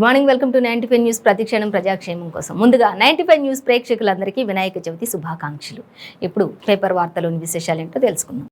Good morning, welcome to 95 news. ప్రతిక్షణం ప్రజాక్షేమం కోసం. ముందుగా 95 న్యూస్ ప్రేక్షకులందరికీ వినాయక చవితి శుభాకాంక్షలు. ఇప్పుడు పేపర్ వార్తలోని విశేషాలు ఏంటో తెలుసుకుందాం.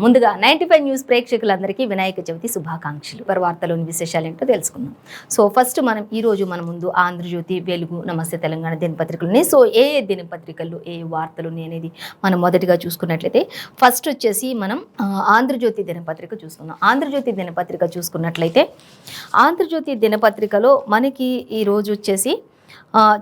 ముందుగా 95 న్యూస్ ప్రేక్షకులందరికీ వినాయక చవితి శుభాకాంక్షలు. వార్తలోని విశేషాలు ఏంటో తెలుసుకుందాం. సో ఫస్ట్ ఈరోజు మన ముందు ఆంధ్రజ్యోతి, వెలుగు, నమస్తే తెలంగాణ దినపత్రికలున్నాయి. సో ఏ దినపత్రికల్లో ఏ వార్తలు ఉన్నాయి అనేది మనం మొదటిగా చూసుకున్నట్లయితే ఫస్ట్ వచ్చేసి మనం ఆంధ్రజ్యోతి దినపత్రిక చూసుకుందాం. ఆంధ్రజ్యోతి దినపత్రిక చూసుకున్నట్లయితే ఆంధ్రజ్యోతి దినపత్రికలో మనకి ఈరోజు వచ్చేసి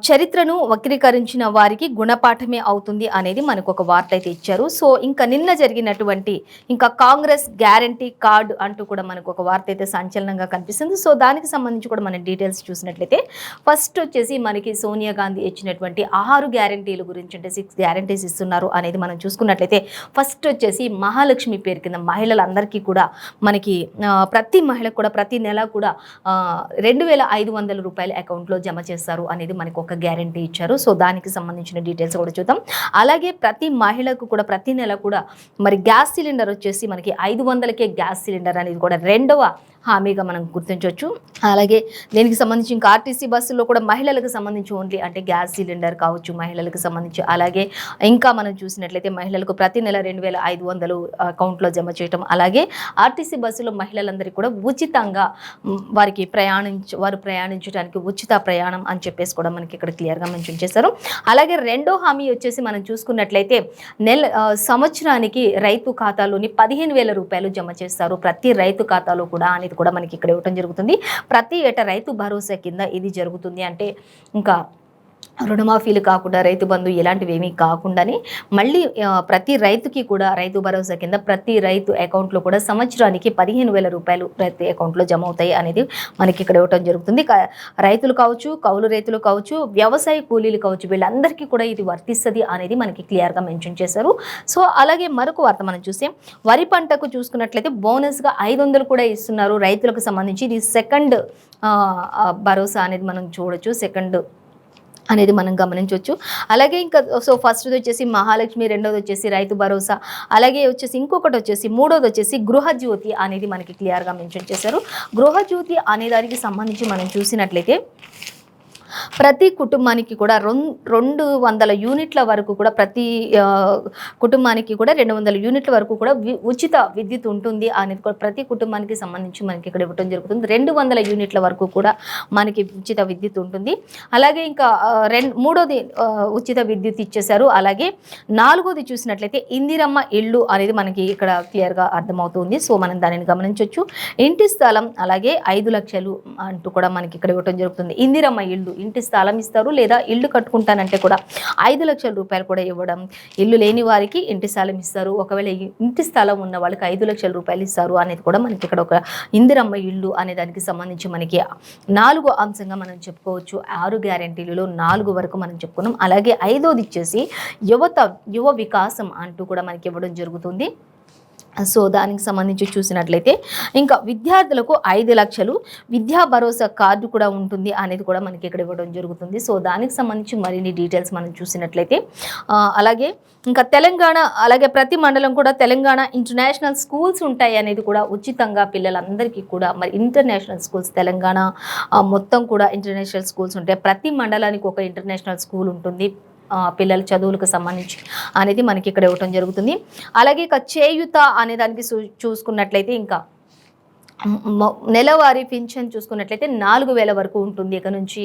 చరిత్రను వక్రీకరించిన వారికి గుణపాఠమే అవుతుంది అనేది మనకు ఒక వార్త అయితే ఇచ్చారు. సో ఇంకా నిన్న జరిగినటువంటి ఇంకా కాంగ్రెస్ గ్యారంటీ కార్డు అంటూ కూడా మనకు ఒక వార్త అయితే సంచలనంగా కనిపిస్తుంది. సో దానికి సంబంధించి కూడా మన డీటెయిల్స్ చూసినట్లయితే ఫస్ట్ వచ్చేసి మనకి సోనియా గాంధీ ఇచ్చినటువంటి 6 గ్యారంటీల గురించి, అంటే 6 గ్యారంటీస్ ఇస్తున్నారు అనేది మనం చూసుకున్నట్లయితే ఫస్ట్ వచ్చేసి మహాలక్ష్మి పేరు కింద మహిళలందరికీ కూడా మనకి ప్రతి మహిళకు కూడా ప్రతి నెల కూడా 2500 రూపాయల అకౌంట్లో జమ చేస్తారు అనేది మనకు ఒక గ్యారంటీ ఇచ్చారు. సో దానికి సంబంధించిన డీటెయిల్స్ కూడా చూద్దాం. అలాగే ప్రతి మహిళకు కూడా ప్రతి నెల కూడా మరి గ్యాస్ సిలిండర్ వచ్చేసి మనకి 500కే గ్యాస్ సిలిండర్ అనేది కూడా రెండవ హామీగా మనం గుర్తించవచ్చు. అలాగే దీనికి సంబంధించి ఇంకా ఆర్టీసీ బస్సుల్లో కూడా మహిళలకు సంబంధించి ఓన్లీ అంటే గ్యాస్ సిలిండర్ కావచ్చు మహిళలకు సంబంధించి. అలాగే ఇంకా మనం చూసినట్లయితే మహిళలకు ప్రతి నెల 2500 అకౌంట్లో జమ చేయటం. అలాగే ఆర్టీసీ బస్సులో మహిళలందరికీ కూడా ఉచితంగా వారు ప్రయాణించడానికి ఉచిత ప్రయాణం అని చెప్పేసి కూడా మనకి ఇక్కడ క్లియర్గా మెన్షన్ చేశారు. అలాగే రెండో హామీ వచ్చేసి మనం చూసుకున్నట్లయితే సంవత్సరానికి రైతు ఖాతాలోని 15,000 రూపాయలు జమ చేస్తారు ప్రతి రైతు ఖాతాలో కూడా అనేది కూడా మనకి ఇక్కడ ఇవ్వటం జరుగుతుంది. ప్రతి ఏటా రైతు భరోసా కింద ఇది జరుగుతుంది. అంటే ఇంకా రుణమాఫీలు కాకుండా రైతు బంధు ఇలాంటివి ఏమీ కాకుండానే మళ్ళీ ప్రతి రైతుకి కూడా రైతు భరోసా కింద ప్రతి రైతు అకౌంట్లో కూడా సంవత్సరానికి 15,000 రూపాయలు ప్రతి అకౌంట్లో జమ అవుతాయి అనేది మనకి ఇక్కడ ఇవ్వటం జరుగుతుంది. రైతులు కావచ్చు, కౌలు రైతులు కావచ్చు, వ్యవసాయ కూలీలు కావచ్చు, వీళ్ళందరికీ కూడా ఇది వర్తిస్తుంది అనేది మనకి క్లియర్గా మెన్షన్ చేశారు. సో అలాగే మరొక వార్త మనం చూస్తే వరి పంటకు చూసుకున్నట్లయితే బోనస్గా 500 కూడా ఇస్తున్నారు రైతులకు సంబంధించి. ఇది సెకండ్ భరోసా అనేది మనం చూడొచ్చు, సెకండ్ అనేది మనం గమనించవచ్చు. అలాగే ఇంకా సో ఫస్ట్ వచ్చేసి మహాలక్ష్మి, రెండోది వచ్చేసి రైతు భరోసా, అలాగే వచ్చేసి ఇంకొకటి వచ్చేసి మూడోది వచ్చేసి గృహజ్యోతి అనేది మనకి క్లియర్గా మెన్షన్ చేశారు. గృహజ్యోతి అనే దానికి సంబంధించి మనం చూసినట్లయితే ప్రతి కుటుంబానికి కూడా 200 యూనిట్ల వరకు కూడా ప్రతి కుటుంబానికి కూడా 200 యూనిట్ల వరకు కూడా ఉచిత విద్యుత్ ఉంటుంది అనేది కూడా ప్రతి కుటుంబానికి సంబంధించి మనకి ఇక్కడ ఇవ్వడం జరుగుతుంది. 200 యూనిట్ల వరకు కూడా మనకి ఉచిత విద్యుత్ ఉంటుంది. అలాగే ఇంకా మూడోది ఉచిత విద్యుత్ ఇచ్చేశారు. అలాగే నాలుగోది చూసినట్లయితే ఇందిరమ్మ ఇళ్ళు అనేది మనకి ఇక్కడ క్లియర్గా అర్థమవుతుంది. సో మనం దానిని గమనించవచ్చు. ఇంటి స్థలం అలాగే 5 లక్షలు అంటూ కూడా మనకి ఇక్కడ ఇవ్వడం జరుగుతుంది. ఇందిరమ్మ ఇళ్ళు, ఇంటి స్థలం ఇస్తారు, లేదా ఇల్లు కట్టుకుంటానంటే కూడా 5 లక్షల రూపాయలు కూడా ఇవ్వడం. ఇల్లు లేని వారికి ఇంటి స్థలం ఇస్తారు, ఒకవేళ ఇంటి స్థలం ఉన్న వాళ్ళకి 5 లక్షల రూపాయలు ఇస్తారు అనేది కూడా మనకి ఇక్కడ ఒక ఇందిరమ్మ ఇల్లు అనే దానికి సంబంధించి మనకి 4వ అంశంగా మనం చెప్పుకోవచ్చు. 6 గ్యారంటీలలో 4 వరకు మనం చెప్పుకున్నాం. అలాగే 5వది ఇచ్చేసి యువ వికాసం అంటూ కూడా మనకి ఇవ్వడం జరుగుతుంది. సో దానికి సంబంధించి చూసినట్లయితే ఇంకా విద్యార్థులకు 5 లక్షలు విద్యా భరోసా కార్డు కూడా ఉంటుంది అనేది కూడా మనకి ఇక్కడ ఇవ్వడం జరుగుతుంది. సో దానికి సంబంధించి మరిన్ని డీటెయిల్స్ మనం చూసినట్లయితే అలాగే ఇంకా తెలంగాణ, అలాగే ప్రతి మండలం కూడా తెలంగాణ ఇంటర్నేషనల్ స్కూల్స్ ఉంటాయి అనేది కూడా ఉచితంగా పిల్లలందరికీ కూడా. మరి ఇంటర్నేషనల్ స్కూల్స్ తెలంగాణ మొత్తం కూడా ఇంటర్నేషనల్ స్కూల్స్ ఉంటాయి. ప్రతి మండలానికి ఒక ఇంటర్నేషనల్ స్కూల్ ఉంటుంది పిల్లల చదువులకు సంబంధించి అనేది మనకి ఇక్కడ ఇవ్వటం జరుగుతుంది. అలాగే ఇక చేయూత అనే దానికి చూసుకున్నట్లయితే ఇంకా నెలవారీ పింఛన్ చూసుకున్నట్లయితే 4,000 వరకు ఉంటుంది ఇక నుంచి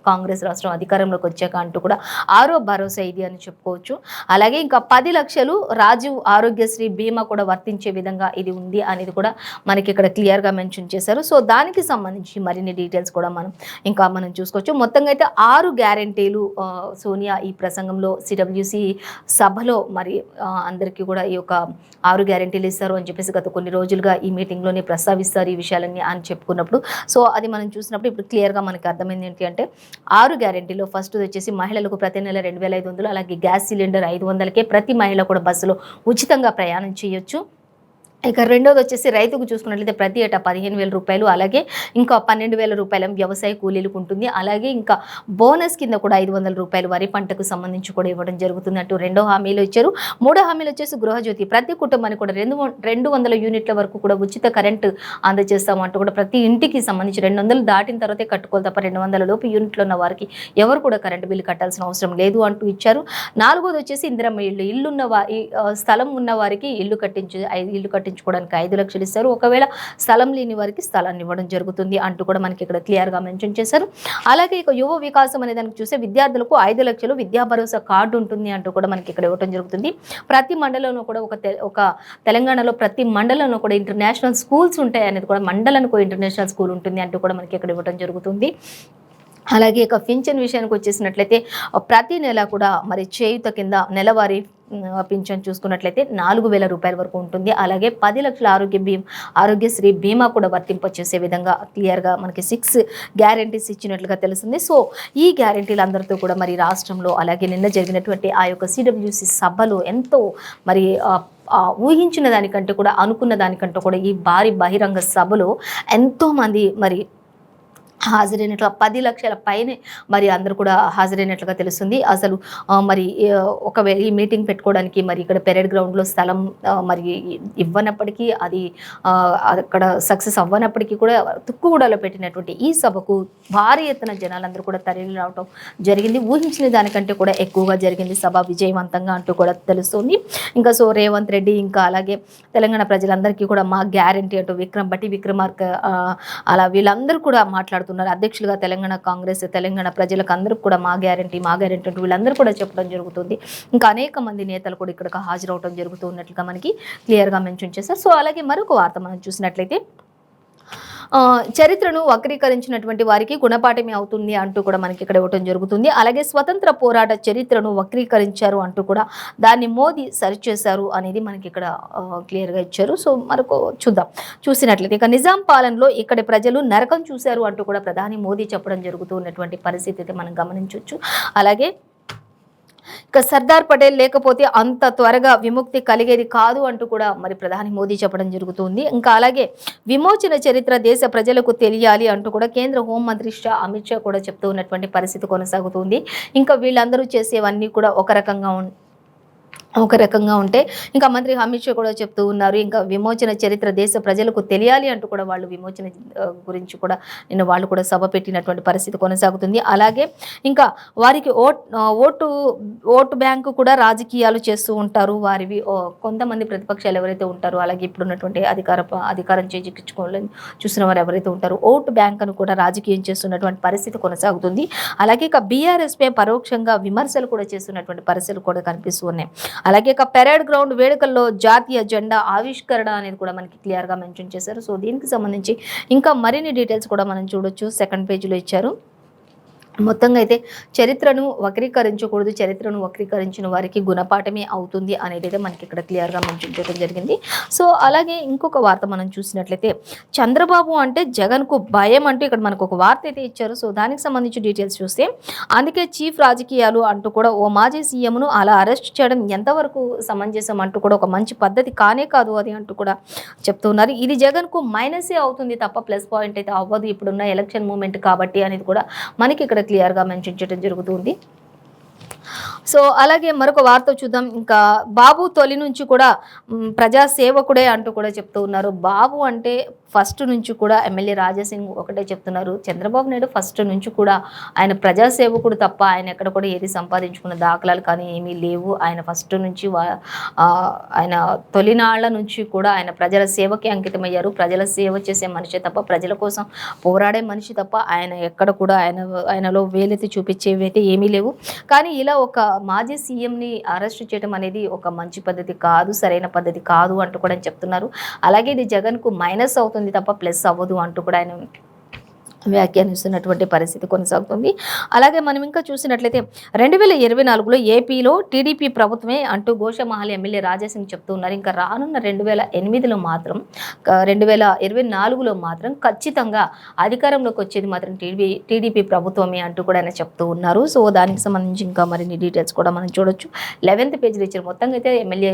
కాంగ్రెస్ రాష్ట్రం అధికారంలోకి వచ్చాక అంటూ కూడా 6వ భరోసా ఇది అని చెప్పుకోవచ్చు. అలాగే ఇంకా 10 లక్షలు రాజీవ్ ఆరోగ్యశ్రీ బీమా కూడా వర్తించే విధంగా ఇది ఉంది అనేది కూడా మనకి ఇక్కడ క్లియర్గా మెన్షన్ చేశారు. సో దానికి సంబంధించి మరిన్ని డీటెయిల్స్ కూడా మనం చూసుకోవచ్చు. మొత్తంగా అయితే 6 గ్యారంటీలు సోనియా ఈ ప్రసంగంలో సిడబ్ల్యూసి సభలో మరి అందరికీ కూడా ఈ యొక్క 6 గ్యారంటీలు ఇస్తారు అని చెప్పేసి గత కొన్ని రోజులుగా ఈ మీటింగ్లోనే ప్రస్తావించారు ఈ విషయాలన్నీ అని చెప్పుకున్నప్పుడు. సో అది మనం చూసినప్పుడు ఇప్పుడు క్లియర్గా మనకి అర్థమైంది ఏంటి అంటే 6 గ్యారంటీలో ఫస్ట్ వచ్చేసి మహిళలకు ప్రతి నెల 2500, అలాగే గ్యాస్ సిలిండర్ 500కే ప్రతి మహిళ కూడా బస్సులో ఉచితంగా ప్రయాణం చేయొచ్చు. ఇక రెండోది వచ్చేసి రైతుకు చూసుకున్నట్లయితే ప్రతి ఏటా 15,000 రూపాయలు, అలాగే ఇంకా 12,000 రూపాయల వ్యవసాయ కూలీలకు ఉంటుంది. అలాగే ఇంకా బోనస్ కింద కూడా 500 రూపాయలు వరి పంటకు సంబంధించి కూడా ఇవ్వడం జరుగుతుంది అంటూ రెండో హామీలో ఇచ్చారు. మూడో హామీలో వచ్చేసి గృహజ్యోతి, ప్రతి కుటుంబానికి కూడా 200 యూనిట్ల వరకు కూడా ఉచిత కరెంటు అందజేస్తాము అంటూ కూడా ప్రతి ఇంటికి సంబంధించి 200 దాటిన తర్వాతే కట్టుకోవాలి తప్ప 200 లోపు యూనిట్లు ఉన్న వారికి ఎవరు కూడా కరెంటు బిల్లు కట్టాల్సిన అవసరం లేదు అంటూ ఇచ్చారు. నాలుగోది వచ్చేసి ఇందిరమ్మ ఇల్లున్న స్థలం ఉన్న వారికి ఇల్లు కట్టించుకోవడానికి 5 లక్షలు ఇస్తారు. ఒకవేళ స్థలం లేని వారికి స్థలాన్ని ఇవ్వడం జరుగుతుంది అంటూ కూడా మనకి ఇక్కడ క్లియర్గా మెన్షన్ చేశారు. అలాగే ఇక యువ వికాసం అనే దానికి చూస్తే విద్యార్థులకు 5 లక్షలు విద్యా భరోసా కార్డు ఉంటుంది అంటూ కూడా మనకి ఇక్కడ ఇవ్వడం జరుగుతుంది. ప్రతి మండలంలో కూడా ఒక తెలంగాణలో ప్రతి మండలంలో కూడా ఇంటర్నేషనల్ స్కూల్స్ ఉంటాయి అనేది కూడా మండలానికి ఇంటర్నేషనల్ స్కూల్ ఉంటుంది అంటూ కూడా మనకి ఇక్కడ ఇవ్వడం జరుగుతుంది. అలాగే ఇక పింఛన్ విషయానికి వచ్చేసినట్లయితే ప్రతి నెల కూడా మరి చేయుత కింద నెలవారీ పింఛన్ చూసుకున్నట్లయితే 4,000 రూపాయల వరకు ఉంటుంది. అలాగే 10 లక్షల ఆరోగ్యశ్రీ బీమా కూడా వర్తింపచేసే విధంగా క్లియర్గా మనకి 6 గ్యారెంటీస్ ఇచ్చినట్లుగా తెలుస్తుంది. సో ఈ గ్యారెంటీలు అందరితో కూడా మరి రాష్ట్రంలో అలాగే నిన్న జరిగినటువంటి ఆ యొక్క సిడబ్ల్యూసి సభలో ఎంతో మరి ఊహించిన దానికంటే కూడా అనుకున్న దానికంటే కూడా ఈ భారీ బహిరంగ సభలో ఎంతోమంది మరి హాజరైనట్లుగా 10 లక్షల పైనే మరి అందరూ కూడా హాజరైనట్లుగా తెలుస్తుంది. అసలు మరి ఒకవేళ ఈ మీటింగ్ పెట్టుకోవడానికి మరి ఇక్కడ పెరేడ్ గ్రౌండ్లో స్థలం మరి ఇవ్వనప్పటికీ అది అక్కడ సక్సెస్ అవ్వనప్పటికీ కూడా తుక్కుగూడలో పెట్టినటువంటి ఈ సభకు భారీ ఎత్తున జనాలందరూ కూడా తరలి రావడం జరిగింది. ఊహించిన దానికంటే కూడా ఎక్కువగా జరిగింది సభ విజయవంతంగా అంటూ కూడా తెలుస్తుంది. ఇంకా సో రేవంత్ రెడ్డి ఇంకా అలాగే తెలంగాణ ప్రజలందరికీ కూడా మా గ్యారంటీ అంటూ బట్టి విక్రమార్క అలా వీళ్ళందరూ కూడా మాట్లాడుతున్నారు. అధ్యక్షులుగా తెలంగాణ కాంగ్రెస్ తెలంగాణ ప్రజలకు అందరికీ కూడా మా గ్యారంటీ అంటూ వీళ్ళందరూ కూడా చెప్పడం జరుగుతుంది. ఇంకా అనేక మంది నేతలు కూడా ఇక్కడికి హాజరవడం జరుగుతున్నట్లుగా మనకి క్లియర్గా మెన్షన్ చేశారు. సో అలాగే మరొక వార్త మనం చూసినట్లయితే చరిత్రను వక్రీకరించినటువంటి వారికి గుణపాఠమే అవుతుంది అంటూ కూడా మనకి ఇక్కడ ఇవ్వటం జరుగుతుంది. అలాగే స్వతంత్ర పోరాట చరిత్రను వక్రీకరించారు అంటూ కూడా దాన్ని మోదీ సరిచేశారు అనేది మనకి ఇక్కడ క్లియర్గా ఇచ్చారు. సో మరొక చూసినట్లయితే ఇక నిజాం పాలనలో ఇక్కడి ప్రజలు నరకం చూశారు అంటూ కూడా ప్రధాని మోదీ చెప్పడం జరుగుతున్నటువంటి పరిస్థితి అయితే మనం గమనించవచ్చు. అలాగే ఇక సర్దార్ పటేల్ లేకపోతే అంత త్వరగా విముక్తి కలిగేది కాదు అంటూ కూడా మరి ప్రధాని మోదీ చెప్పడం జరుగుతుంది. ఇంకా అలాగే విమోచన చరిత్ర దేశ ప్రజలకు తెలియాలి అంటూ కూడా కేంద్ర హోంమంత్రి అమిత్ షా కూడా చెప్తూ ఉన్నటువంటి పరిస్థితి కొనసాగుతుంది. ఇంకా వీళ్ళందరూ చేసేవన్నీ కూడా ఒక రకంగా ఉంటే ఇంకా మంత్రి అమిత్ షా కూడా చెప్తూ ఉన్నారు. ఇంకా విమోచన చరిత్ర దేశ ప్రజలకు తెలియాలి అంటూ కూడా వాళ్ళు విమోచన గురించి కూడా నిన్న వాళ్ళు కూడా సభ పెట్టినటువంటి పరిస్థితి కొనసాగుతుంది. అలాగే ఇంకా వారికి ఓటు బ్యాంకు కూడా రాజకీయాలు చేస్తూ ఉంటారు. వారివి కొంతమంది ప్రతిపక్షాలు ఎవరైతే ఉంటారో అలాగే ఇప్పుడున్నటువంటి అధికారం చేజిక్కించుకోవాలని చూసిన వారు ఎవరైతే ఉంటారో ఓటు బ్యాంకును కూడా రాజకీయం చేస్తున్నటువంటి పరిస్థితి కొనసాగుతుంది. అలాగే ఇక బీఆర్ఎస్పై పరోక్షంగా విమర్శలు కూడా చేస్తున్నటువంటి పరిస్థితులు కూడా కనిపిస్తూ ఉన్నాయి. అలాగే ఇక పెరేడ్ గ్రౌండ్ వేడుకల్లో జాతీయ జెండా ఆవిష్కరణ అనేది కూడా మనకి క్లియర్గా మెన్షన్ చేశారు. సో దీనికి సంబంధించి ఇంకా మరిన్ని డీటెయిల్స్ కూడా మనం చూడొచ్చు. సెకండ్ పేజీలో ఇచ్చారు. మొత్తంగా అయితే చరిత్రను వక్రీకరించకూడదు, చరిత్రను వక్రీకరించిన వారికి గుణపాఠమే అవుతుంది అనేది అయితే మనకి ఇక్కడ క్లియర్గా మెన్షన్ చేయడం జరిగింది. సో అలాగే ఇంకొక వార్త మనం చూసినట్లయితే చంద్రబాబు అంటే జగన్కు భయం అంటూ ఇక్కడ మనకు ఒక వార్త అయితే ఇచ్చారు. సో దానికి సంబంధించి డీటెయిల్స్ చూస్తే అందుకే చీఫ్ రాజకీయాలు అంటూ కూడా ఓ మాజీ సీఎంను అలా అరెస్ట్ చేయడం ఎంతవరకు సమంజసం అంటూ కూడా ఒక మంచి పద్ధతి కానే కాదు అది అంటూ కూడా చెప్తున్నారు. ఇది జగన్కు మైనసే అవుతుంది తప్ప ప్లస్ పాయింట్ అయితే అవ్వదు ఇప్పుడున్న ఎలక్షన్ మూమెంట్ కాబట్టి అనేది కూడా మనకి ఇక్కడ క్లియర్గా మెన్షన్ చేయడం జరుగుతుంది. సో అలాగే మరొక వార్త చూద్దాం. ఇంకా బాబు తొలి నుంచి కూడా ప్రజాసేవకుడే అంటూ కూడా చెప్తూ ఉన్నారు. బాబు అంటే ఫస్ట్ నుంచి కూడా ఎమ్మెల్యే రాజాసింగ్ ఒకటే చెప్తున్నారు. చంద్రబాబు నాయుడు ఫస్ట్ నుంచి కూడా ఆయన ప్రజాసేవకుడు తప్ప ఆయన ఎక్కడ కూడా ఏది సంపాదించుకున్న దాఖలాలు కానీ ఏమీ లేవు. ఆయన ఫస్ట్ నుంచి ఆయన తొలినాళ్ల నుంచి కూడా ఆయన ప్రజల సేవకి అంకితమయ్యారు. ప్రజల సేవ చేసే మనిషి తప్ప ప్రజల కోసం పోరాడే మనిషి తప్ప ఆయన ఎక్కడ కూడా ఆయనలో వేలెత్తి చూపించేవి అయితే ఏమీ లేవు. కానీ ఇలా ఒక మాజీ సీఎంని అరెస్ట్ చేయడం అనేది ఒక మంచి పద్ధతి కాదు, సరైన పద్ధతి కాదు అంటూ కూడా చెప్తున్నారు. అలాగే ఇది జగన్కు మైనస్ అవుతుంది తప్ప ప్లస్ అవ్వదు అంటూ కూడా ఆయన వ్యాఖ్యానిస్తున్నటువంటి పరిస్థితి కొనసాగుతుంది. అలాగే మనం ఇంకా చూసినట్లయితే 2024లో ఏపీలో టీడీపీ ప్రభుత్వమే అంటూ గోషామహల్ ఎమ్మెల్యే రాజాసింగ్ చెప్తూ ఉన్నారు. ఇంకా రానున్న 2008లో మాత్రం 2024లో మాత్రం ఖచ్చితంగా అధికారంలోకి వచ్చేది మాత్రం టీడీపీ ప్రభుత్వమే అంటూ కూడా ఆయన చెప్తూ ఉన్నారు. సో దానికి సంబంధించి ఇంకా మరిన్ని డీటెయిల్స్ కూడా మనం చూడొచ్చు. 11th పేజీలో ఇచ్చారు. మొత్తంగా అయితే ఎమ్మెల్యే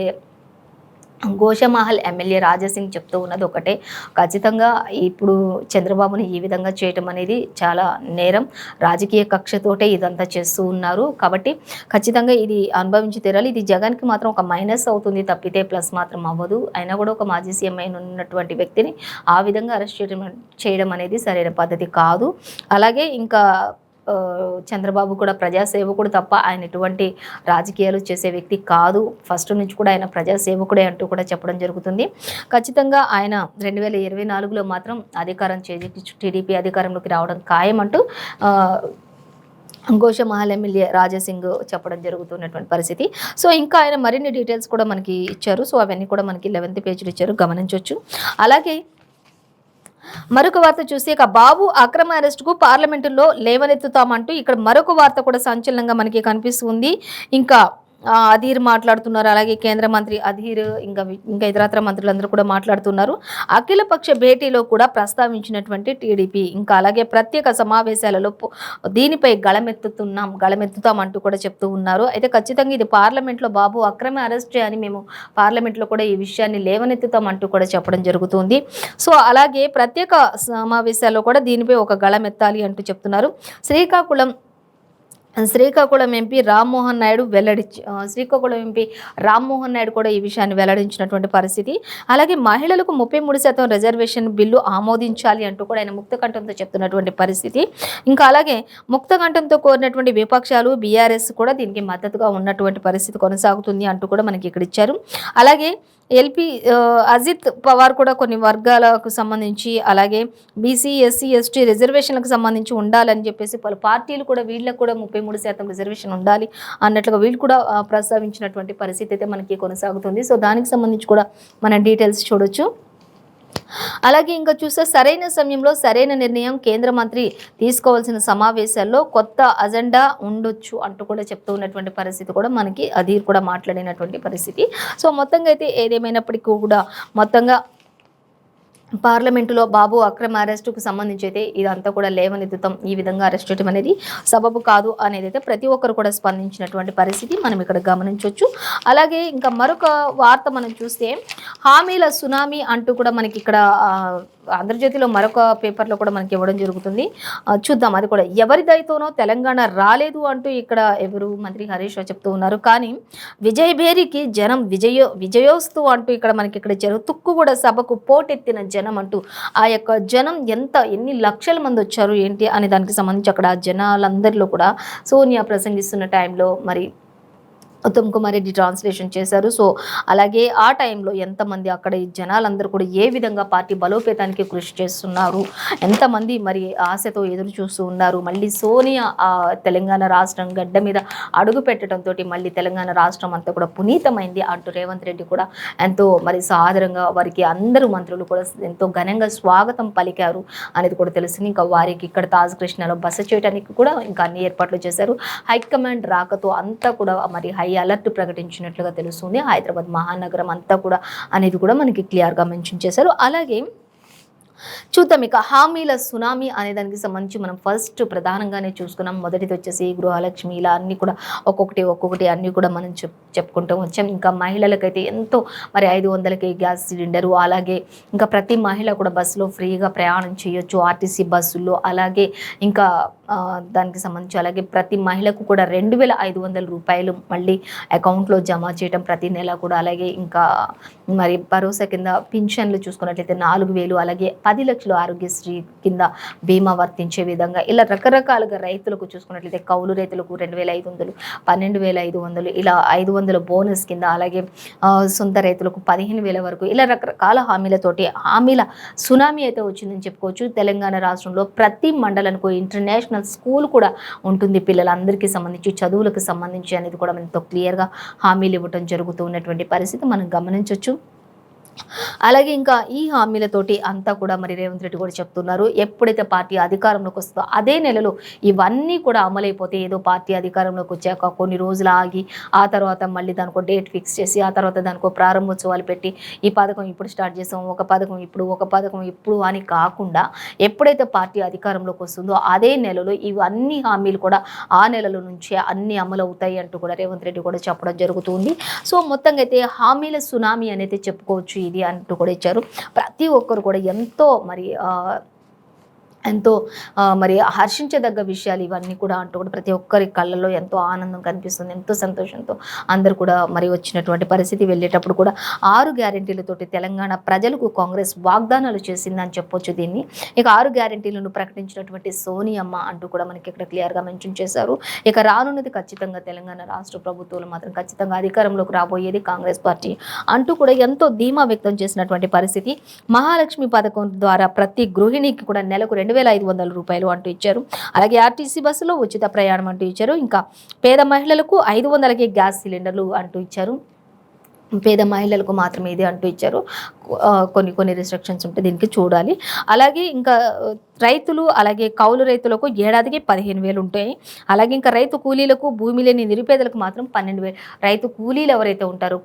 గోషామహల్ ఎమ్మెల్యే రాజాసింగ్ చెప్తూ ఉన్నది ఒకటే, ఖచ్చితంగా ఇప్పుడు చంద్రబాబుని ఈ విధంగా చేయటం అనేది చాలా నేరం, రాజకీయ కక్షతోటే ఇదంతా చేస్తూ ఉన్నారు, కాబట్టి ఖచ్చితంగా ఇది అనుభవించి తీరాలి. ఇది జగన్కి మాత్రం ఒక మైనస్ అవుతుంది తప్పితే ప్లస్ మాత్రం అవ్వదు. అయినా కూడా ఒక మాజీ సీఎం అయిన ఉన్నటువంటి వ్యక్తిని ఆ విధంగా అరెస్ట్ చేయడం అనేది సరైన పద్ధతి కాదు. అలాగే ఇంకా చంద్రబాబు కూడా ప్రజాసేవకుడు తప్ప ఆయన ఎటువంటి రాజకీయాలు చేసే వ్యక్తి కాదు, ఫస్ట్ నుంచి కూడా ఆయన ప్రజాసేవకుడే అంటూ కూడా చెప్పడం జరుగుతుంది. ఖచ్చితంగా ఆయన 2024లో మాత్రం అధికారం టీడీపీ అధికారంలోకి రావడం ఖాయమంటూ గోషామహల్ ఎమ్మెల్యే రాజాసింగ్ చెప్పడం జరుగుతున్నటువంటి పరిస్థితి. సో ఇంకా ఆయన మరిన్ని డీటెయిల్స్ కూడా మనకి ఇచ్చారు. సో అవన్నీ కూడా మనకి 11th పేజీలు ఇచ్చారు, గమనించవచ్చు. అలాగే మరొక వార్త చూస్తే ఇక బాబు అక్రమ అరెస్టుకు పార్లమెంటులో లేవనెత్తుతామంటూ ఇక్కడ మరొక వార్త కూడా సంచలనంగా మనకి కనిపిస్తుంది. ఇంకా అధీర్ మాట్లాడుతున్నారు, అలాగే కేంద్ర మంత్రి అధీర్ ఇంకా ఇతరత్ర మంత్రులందరూ కూడా మాట్లాడుతున్నారు. అఖిలపక్ష భేటీలో కూడా ప్రస్తావించినటువంటి టీడీపీ ఇంకా అలాగే ప్రత్యేక సమావేశాలలో దీనిపై గళమెత్తుతామంటూ కూడా చెప్తూ ఉన్నారు. అయితే ఖచ్చితంగా ఇది పార్లమెంట్లో బాబు అక్రమ అరెస్ట్ అని మేము పార్లమెంట్లో కూడా ఈ విషయాన్ని లేవనెత్తుతామంటూ కూడా చెప్పడం జరుగుతుంది. సో అలాగే ప్రత్యేక సమావేశాల్లో కూడా దీనిపై ఒక గళమెత్తాలి అంటూ చెప్తున్నారు. శ్రీకాకుళం ఎంపీ రామ్మోహన్ నాయుడు కూడా ఈ విషయాన్ని వెల్లడించినటువంటి పరిస్థితి. అలాగే మహిళలకు 33% రిజర్వేషన్ బిల్లు ఆమోదించాలి అంటూ కూడా ఆయన ముక్తకంఠంతో చెప్తున్నటువంటి పరిస్థితి. ఇంకా అలాగే ముక్తకంఠంతో కోరినటువంటి విపక్షాలు బీఆర్ఎస్ కూడా దీనికి మద్దతుగా ఉన్నటువంటి పరిస్థితి కొనసాగుతుంది అంటూ కూడా మనకి ఇక్కడ ఇచ్చారు. అలాగే అజిత్ పవార్ కూడా కొన్ని వర్గాలకు సంబంధించి అలాగే బీసీ ఎస్సీ ఎస్టీ రిజర్వేషన్లకు సంబంధించి ఉండాలని చెప్పేసి పలు పార్టీలు కూడా వీళ్ళకు కూడా 33% రిజర్వేషన్ ఉండాలి అన్నట్లుగా వీళ్ళు కూడా ప్రస్తావించినటువంటి పరిస్థితి అయితే మనకి కొనసాగుతుంది. సో దానికి సంబంధించి కూడా మనం డీటెయిల్స్ చూడొచ్చు. అలాగే ఇంకా చూస్తే సరైన సమయంలో సరైన నిర్ణయం కేంద్ర మంత్రి తీసుకోవాల్సిన సమావేశాల్లో కొత్త అజెండా ఉండొచ్చు అంటూ కూడా చెప్తూ ఉన్నటువంటి పరిస్థితి కూడా మనకి అధీర్ కూడా మాట్లాడినటువంటి పరిస్థితి. సో మొత్తంగా అయితే ఏదేమైనప్పటికీ కూడా మొత్తంగా పార్లమెంటులో బాబు అక్రమ అరెస్టుకు సంబంధించి అయితే ఇదంతా కూడా లేవనెత్తుతాం, ఈ విధంగా అరెస్ట్ చేయడం అనేది సబబు కాదు అనేది అయితే ప్రతి ఒక్కరు కూడా స్పందించినటువంటి పరిస్థితి మనం ఇక్కడ గమనించవచ్చు. అలాగే ఇంకా మరొక వార్త మనం చూస్తే హామీల సునామీ అంటూ కూడా మనకి ఇక్కడ ఆంధ్రజ్యోతిలో మరొక పేపర్లో కూడా మనకి ఇవ్వడం జరుగుతుంది. చూద్దాం అది కూడా. ఎవరి దయతోనో తెలంగాణ రాలేదు అంటూ ఇక్కడ ఎవరు మంత్రి హరీష్ రావు చెప్తూ ఉన్నారు. కానీ విజయభేరికి జనం విజయోస్తు అంటూ ఇక్కడ మనకి ఇక్కడ ఇచ్చారు. తుక్కుగూడ సభకు పోటెత్తిన జనం అంటూ ఆ యొక్క జనం ఎన్ని లక్షల మంది వచ్చారు ఏంటి అనే దానికి సంబంధించి అక్కడ జనాలందరిలో కూడా సోనియా ప్రసంగిస్తున్న టైంలో మరి ఉత్తమ్ కుమార్ రెడ్డి ట్రాన్స్లేషన్ చేశారు. సో అలాగే ఆ టైంలో ఎంతమంది అక్కడ ఈ జనాలందరూ కూడా ఏ విధంగా పార్టీ బలోపేతానికి కృషి చేస్తున్నారు, ఎంతమంది మరి ఆశతో ఎదురు చూస్తూ ఉన్నారు. మళ్ళీ సోనియా తెలంగాణ రాష్ట్రం గడ్డ మీద అడుగు పెట్టడంతో మళ్ళీ తెలంగాణ రాష్ట్రం అంతా కూడా పునీతమైంది అంటూ రేవంత్ రెడ్డి కూడా ఎంతో మరి సాదరంగా వారికి అందరూ మంత్రులు కూడా ఎంతో ఘనంగా స్వాగతం పలికారు అనేది కూడా తెలుస్తుంది. ఇంకా వారికి ఇక్కడ తాజ్ కృష్ణలో బస చేయడానికి కూడా ఇంకా అన్ని ఏర్పాట్లు చేశారు. హైకమాండ్ రాకతో అంతా కూడా మరి హై అలర్ట్ ప్రకటించినట్లుగా తెలుస్తుంది. హైదరాబాద్ మహానగరం అంతా కూడా అనేది కూడా మనకి క్లియర్గా మెన్షన్ చేశారు. అలాగే చూద్దాం ఇక హామీల సునామీ అనే దానికి సంబంధించి మనం ఫస్ట్ ప్రధానంగానే చూసుకున్నాం. మొదటిది వచ్చేసి గృహలక్ష్మి, ఇలా అన్ని కూడా ఒక్కొక్కటి అన్నీ కూడా మనం చెప్పుకుంటూ వచ్చాం. ఇంకా మహిళలకైతే ఎంతో మరి 500కి గ్యాస్ సిలిండరు, అలాగే ఇంకా ప్రతి మహిళ కూడా బస్సులో ఫ్రీగా ప్రయాణం చేయొచ్చు ఆర్టీసీ బస్సుల్లో. అలాగే ఇంకా దానికి సంబంధించి అలాగే ప్రతి మహిళకు కూడా 2,500 రూపాయలు మళ్ళీ అకౌంట్లో జమ చేయడం ప్రతి నెల కూడా. అలాగే ఇంకా మరి భరోసా కింద పింఛన్లు చూసుకున్నట్లయితే 4,000, అలాగే 10 లక్షలు ఆరోగ్యశ్రీ కింద బీమా వర్తించే విధంగా ఇలా రకరకాలుగా రైతులకు చూసుకున్నట్లయితే కౌలు రైతులకు 2,500, 12,500, ఇలా 500 బోనస్ కింద, అలాగే సొంత రైతులకు 15,000 వరకు ఇలా రకరకాల హామీల సునామీ అయితే వచ్చిందని చెప్పుకోవచ్చు. తెలంగాణ రాష్ట్రంలో ప్రతి మండలానికి ఇంటర్నేషనల్ స్కూల్ కూడా ఉంటుంది పిల్లలందరికీ సంబంధించి, చదువులకు సంబంధించి అనేది కూడా మనతో క్లియర్గా హామీలు ఇవ్వటం జరుగుతూ ఉన్నటువంటి పరిస్థితి మనం గమనించవచ్చు. అలాగే ఇంకా ఈ హామీలతోటి అంతా కూడా మరి రేవంత్ రెడ్డి కూడా చెప్తున్నారు, ఎప్పుడైతే పార్టీ అధికారంలోకి వస్తుందో అదే నెలలో ఇవన్నీ కూడా అమలైపోతే, ఏదో పార్టీ అధికారంలోకి వచ్చాక కొన్ని రోజులు ఆగి ఆ తర్వాత మళ్ళీ దానికో డేట్ ఫిక్స్ చేసి ఆ తర్వాత దానికో ప్రారంభోత్సవాలు పెట్టి ఈ పథకం ఇప్పుడు స్టార్ట్ చేసాం, ఒక పథకం ఇప్పుడు అని కాకుండా ఎప్పుడైతే పార్టీ అధికారంలోకి వస్తుందో అదే నెలలో ఇవన్నీ హామీలు కూడా ఆ నెలలో నుంచే అన్ని అమలవుతాయి అంటూ కూడా రేవంత్ రెడ్డి కూడా చెప్పడం జరుగుతుంది. సో మొత్తంగా అయితే హామీల సునామీ అనేది చెప్పుకోవచ్చు ఇది అంటూ కూడా ఇచ్చారు. ప్రతి ఒక్కరు కూడా ఎంతో మరి హర్షించదగ్గ విషయాలు ఇవన్నీ కూడా అంటూ కూడా ప్రతి ఒక్కరి కళ్ళల్లో ఎంతో ఆనందం కనిపిస్తుంది, ఎంతో సంతోషంతో అందరూ కూడా మరి వచ్చినటువంటి పరిస్థితి. వెళ్ళేటప్పుడు కూడా 6 గ్యారెంటీలతోటి తెలంగాణ ప్రజలకు కాంగ్రెస్ వాగ్దానాలు చేసిందని చెప్పొచ్చు దీన్ని. ఇక 6 గ్యారెంటీలను ప్రకటించినటువంటి సోనియమ్మ అంటూ కూడా మనకి ఇక్కడ క్లియర్గా మెన్షన్ చేశారు. ఇక రానున్నది ఖచ్చితంగా తెలంగాణ రాష్ట్ర ప్రభుత్వాలు మాత్రం ఖచ్చితంగా అధికారంలోకి రాబోయేది కాంగ్రెస్ పార్టీ అంటూ కూడా ఎంతో ధీమా వ్యక్తం చేసినటువంటి పరిస్థితి. మహాలక్ష్మి పథకం ద్వారా ప్రతి గృహిణికి కూడా నెలకు 2,500 రూపాయలు అంటూ ఇచ్చారు. అలాగే ఆర్టీసీ బస్సులో ఉచిత ప్రయాణం అంటూ ఇచ్చారు. ఇంకా పేద మహిళలకు 500కే గ్యాస్ సిలిండర్లు అంటూ ఇచ్చారు. పేద మహిళలకు మాత్రమే ఇది అంటూ ఇచ్చారు. కొన్ని రిస్ట్రిక్షన్స్ ఉంటే దీనికి చూడాలి. అలాగే ఇంకా రైతులు అలాగే కౌలు రైతులకు ఏడాదికి 15,000 ఉంటాయి. అలాగే ఇంకా రైతు కూలీలకు, భూమి లేని నిరుపేదలకు మాత్రం 12,000. రైతు కూలీలు ఎవరైతే ఉంటారో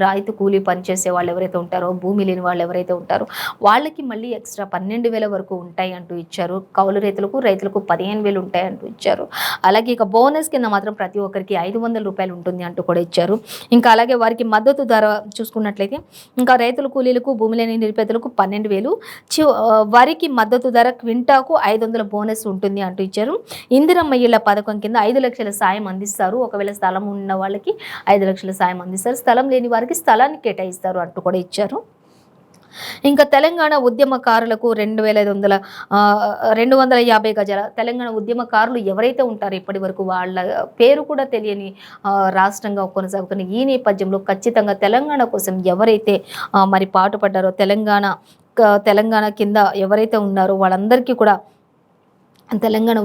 రైతు కూలీ పనిచేసే వాళ్ళు ఎవరైతే ఉంటారో, భూమి లేని వాళ్ళు ఎవరైతే ఉంటారో వాళ్ళకి మళ్ళీ ఎక్స్ట్రా 12,000 వరకు ఉంటాయి అంటూ ఇచ్చారు. కౌలు రైతులకు 15,000 ఉంటాయి అంటూ ఇచ్చారు. అలాగే ఇక బోనస్ కింద మాత్రం ప్రతి ఒక్కరికి 500 రూపాయలు ఉంటుంది అంటూ కూడా ఇచ్చారు. ఇంకా అలాగే వారికి మద్దతు ధర చూసుకున్నట్లయితే ఇంకా రైతుల కూలీలకు, భూమి లేని నిరుపేదలకు 12,000, వరికి మద్దతు ధర క్వింటాకు 500 బోనస్ ఉంటుంది అంటూ ఇచ్చారు. ఇందిరమ్మ ఇళ్ల పథకం కింద 5 లక్షల సాయం అందిస్తారు. ఒకవేళ స్థలం ఉన్న వాళ్ళకి 5 లక్షల సాయం అందిస్తారు, స్థలం లేని వారికి స్థలాన్ని కేటాయిస్తారు అంటూ కూడా ఇచ్చారు. ఇంకా తెలంగాణ ఉద్యమకారులకు 250 గజాల తెలంగాణ ఉద్యమకారులు ఎవరైతే ఉంటారో ఇప్పటి వరకు వాళ్ళ పేరు కూడా తెలియని రాష్ట్రంగా కొనసాగుతున్న ఈ నేపథ్యంలో ఖచ్చితంగా తెలంగాణ కోసం ఎవరైతే మరి పాటుపడ్డారో తెలంగాణ కింద ఎవరైతే ఉన్నారో వాళ్ళందరికీ కూడా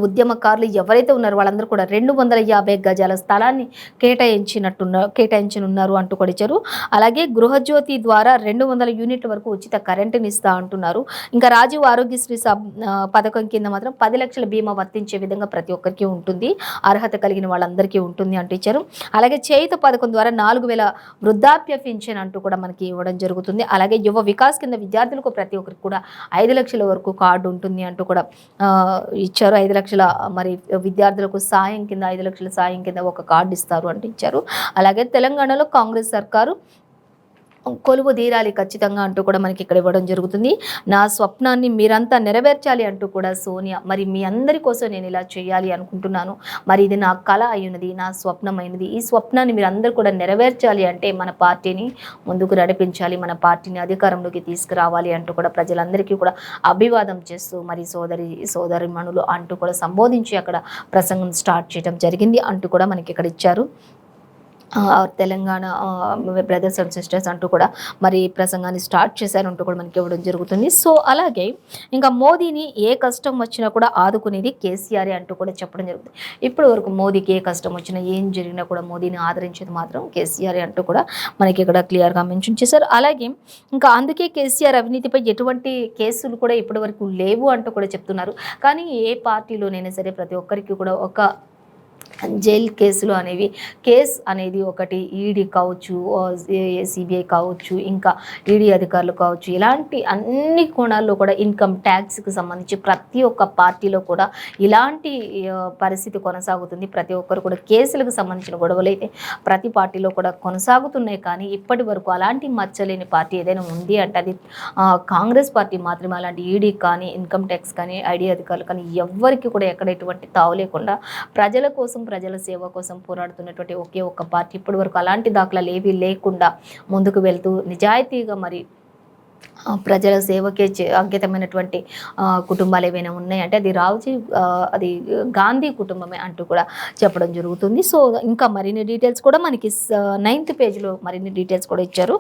ఉద్యమకారులు ఎవరైతే ఉన్నారో వాళ్ళందరూ కూడా 250 గజాల స్థలాన్ని కేటాయించనున్నారు అంటూ కూడా ఇచ్చారు. అలాగే గృహజ్యోతి ద్వారా 200 యూనిట్ల వరకు ఉచిత కరెంటుని ఇస్తా అంటున్నారు. ఇంకా రాజీవ్ ఆరోగ్యశ్రీ పథకం కింద మాత్రం 10 లక్షల బీమా వర్తించే విధంగా ప్రతి ఒక్కరికి ఉంటుంది, అర్హత కలిగిన వాళ్ళందరికీ ఉంటుంది అంటూ ఇచ్చారు. అలాగే చేయుత పథకం ద్వారా 4,000 వృద్ధాప్య పింఛన్ అంటూ కూడా మనకి ఇవ్వడం జరుగుతుంది. అలాగే యువ వికాస్ కింద విద్యార్థులకు ప్రతి ఒక్కరికి కూడా 5 లక్షల వరకు కార్డు ఉంటుంది అంటూ కూడా ఇచ్చారు. 5 లక్షల మరి విద్యార్థులకు సాయం కింద 5 లక్షల సాయం కింద ఒక కార్డు ఇస్తారు అంటే ఇచ్చారు. అలాగే తెలంగాణలో కాంగ్రెస్ సర్కారు కొలువు తీరాలి ఖచ్చితంగా అంటూ కూడా మనకి ఇక్కడ ఇవ్వడం జరుగుతుంది. నా స్వప్నాన్ని మీరంతా నెరవేర్చాలి అంటూ కూడా సోనియా, మరి మీ అందరి కోసం నేను ఇలా చేయాలి అనుకుంటున్నాను, మరి ఇది నా కళ అయినది, నా స్వప్నమైనది, ఈ స్వప్నాన్ని మీరు అందరూ కూడా నెరవేర్చాలి అంటే మన పార్టీని ముందుకు నడిపించాలి, మన పార్టీని అధికారంలోకి తీసుకురావాలి అంటూ కూడా ప్రజలందరికీ కూడా అభివాదం చేస్తూ మరి సోదరిమణులు అంటూ కూడా సంబోధించి అక్కడ ప్రసంగం స్టార్ట్ చేయడం జరిగింది అంటూ కూడా మనకి ఇక్కడ ఇచ్చారు. తెలంగాణ బ్రదర్స్ అండ్ సిస్టర్స్ అంటూ కూడా మరి ప్రసంగాన్ని స్టార్ట్ చేశారంటూ కూడా మనకి ఇవ్వడం జరుగుతుంది. సో అలాగే ఇంకా మోదీని ఏ కష్టం వచ్చినా కూడా ఆదుకునేది కేసీఆర్ అంటూ కూడా చెప్పడం జరుగుతుంది. ఇప్పటి వరకు మోదీకి ఏ కష్టం వచ్చినా ఏం జరిగినా కూడా మోదీని ఆదరించేది మాత్రం కేసీఆర్ అంటూ కూడా మనకి ఇక్కడ క్లియర్గా మెన్షన్ చేశారు. అలాగే ఇంకా అందుకే కేసీఆర్ అవినీతిపై ఎటువంటి కేసులు కూడా ఇప్పటి వరకు లేవు అంటూ కూడా చెప్తున్నారు. కానీ ఏ పార్టీలోనైనా సరే ప్రతి ఒక్కరికి కూడా ఒక జైల్ కేసులు కేసు అనేది ఒకటి ఈడీ కావచ్చు, సిబిఐ కావచ్చు, ఇంకా ఈడీ అధికారులు కావచ్చు, ఇలాంటి అన్ని కోణాల్లో కూడా ఇన్కమ్ ట్యాక్స్కి సంబంధించి ప్రతి ఒక్క పార్టీలో కూడా ఇలాంటి పరిస్థితి కొనసాగుతుంది. ప్రతి ఒక్కరు కూడా కేసులకు సంబంధించిన గొడవలు అయితే ప్రతి పార్టీలో కూడా కొనసాగుతున్నాయి. కానీ ఇప్పటి వరకు అలాంటి మచ్చలేని పార్టీ ఏదైనా ఉంది అంటే అది కాంగ్రెస్ పార్టీ మాత్రమే. అలాంటి ఈడీ కానీ, ఇన్కమ్ ట్యాక్స్ కానీ, ఐడీ అధికారులు కానీ ఎవ్వరికి కూడా ఎక్కడ ఎటువంటి తావు లేకుండా ప్రజల కోసం, ప్రజల సేవ కోసం పోరాడుతున్నటువంటి ఒకే ఒక్క పార్టీ. ఇప్పటి వరకు అలాంటి దాఖలాలు ఏవీ లేకుండా ముందుకు వెళ్తూ నిజాయితీగా మరి ప్రజల సేవకే అంకితమైనటువంటి కుటుంబాలు ఏవైనా ఉన్నాయంటే అది రావుజీ అది గాంధీ కుటుంబమే అంటూ కూడా చెప్పడం జరుగుతుంది. సో ఇంకా మరిన్ని డీటెయిల్స్ కూడా మనకి 9th పేజ్లో మరిన్ని డీటెయిల్స్ కూడా ఇచ్చారు,